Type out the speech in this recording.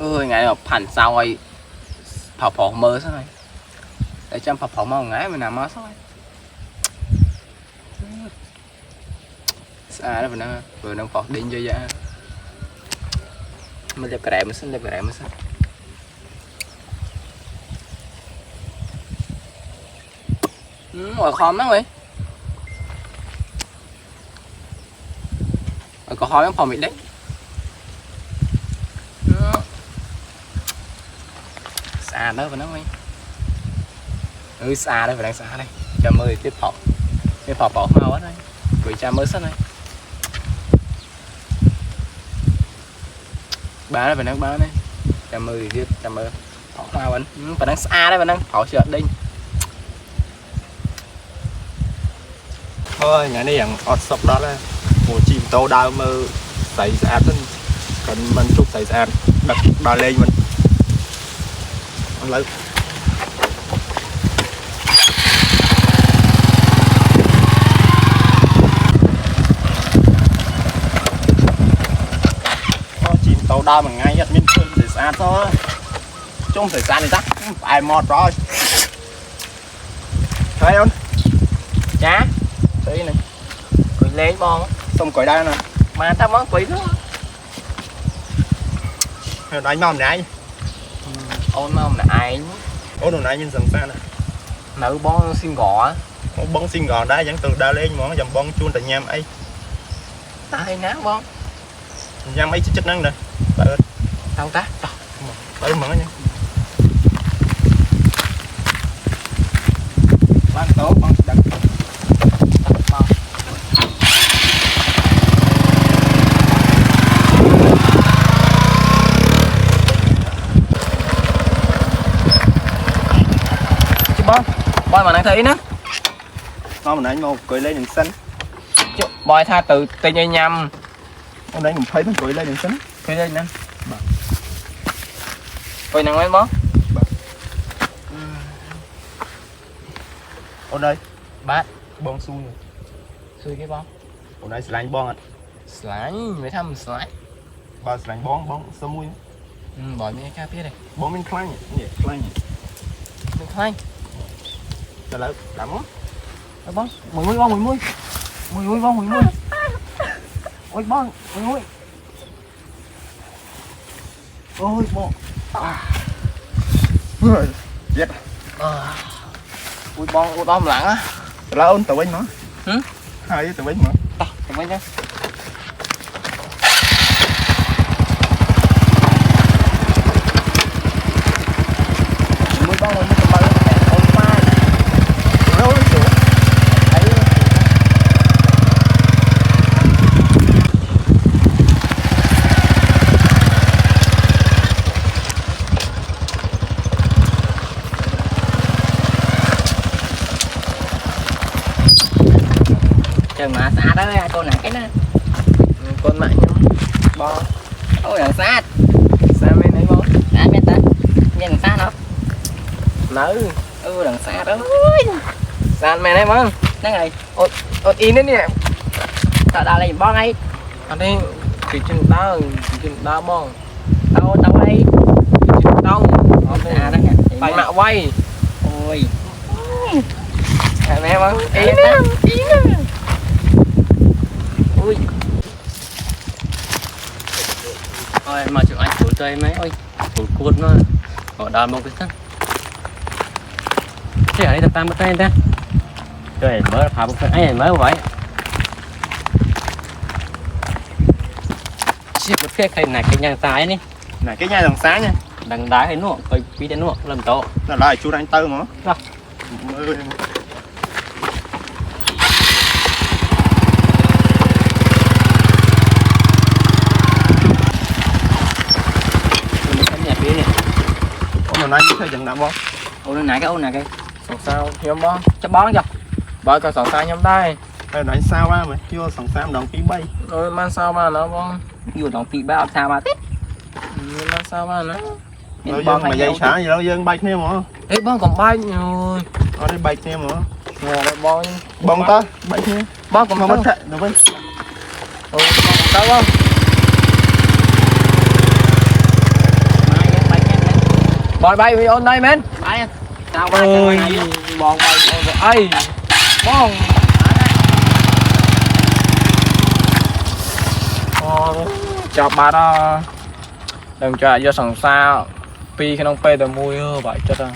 ơi ngày nào phản sao rồi phỏ mơ sao này để chăm phỏ mơ ngái mình làm mơ sao này xa đó vừa đang phỏ đinh cho dạ mình đẹp cái đẹp mình đẹp cái đẹp mình xin ngồi khom lắm rồi có khói không phòng bị đấy xa đó và nó xa đây và đang xa đây cho mười tiếp phỏ cái phỏ màu hết đây vì cha mới sắt này bán đây và đang bán đây cho mười tiếp cho mười phỏ màu vẫn và đang xa đây và đang phỏ chợ đinh thôi nhà nàyอย่างอดศพđó là một chim tàu đào mơ xảy ra thân còn mình chụp xảy ra đặt đào lên mình lấy chim tàu đào mình ngay nhất mình không xảy ra thôi trong xảy ra này ta phải mọt rồi thấy không chá tí này quỳ lên bon xong cởi đây nè mà tao món quỳ đó đánh mong này ôn mong là ai ôn đồ này nhìn dần xa nè nữ bon xin gõ bông xin gòn đá vẫn từ đa lên món dầm bông chuôn tại nham ấy tay ná bon nham ấy chức năng nè tao tá bởi mở nha ban tốt con đặt boy mà đang thấy nữa nó mình đánh một cười lên đường xanh boy tha từ tây nhây nhâm hôm nay mình thấy nó cười lên đường xanh cười lên nè cười nặng lên bó hôm nay bát bông xui xui cái bó hôm nay slime bông ạ slime mới thăm slime ba slime bông sơ mui bỏ như cái phía này bông mình khăn nhỉ khăn mình khoai là lỡ làm á bó mùi bó mùi bó ôi bó mùi ôi bông chết ui bom lặng á là ôn tụi anh nó hai với tụi anh mà tụi anh nhá chừng mà xa đó con này cái nó con mạnh nhau bo ôi là xa bên này bo xa bên ta nhìn xa đâu nữ đằng xa đó xa mày này bo nó này ôi in đấy nè tao đào lên bo ngay anh đi cái chân đá bo đâu đây đâu xa đó nè phải mạo quay ôi mẹ bo in ui ôi mà chụp ảnh của tôi mấy ôi của cột nó họ đào một cái thân thế ở đây tập tam một tay ta trời mới phá một cái ấy mới vậy xếp một cái này cái nhang trái này này cái nhà đằng sáng nha đằng đá hay nuộng cái quý đến nuộng làm tổ là lại chú anh tư mà rồi hôm nay thấy dần đậm không ô này cái sòng sao nhóm bó cho bón cho bởi coi sòng sao nhóm đây đây đánh sao ba mày vô sòng sao đồng phí bay rồi mang sao ba nó bón vô đồng phí ba sao ba tít mang sao ba nó dân mà dây xả gì đâu dân bay thêm hả ê bón còn bay rồi ở đây bay thêm hả ngồi đây bón bông ta bay thêm bón còn không mất chạy được không bón còn sao không Bòi bay bị ôn đây men. Bay. Tao bay cái Ôi, này. bòn bay ôn rồi. Ây. Bòn. Chọc bà đó. Đừng cho vô sẵn sao. Pi khi nông phê tờ mùi vậy chết rồi.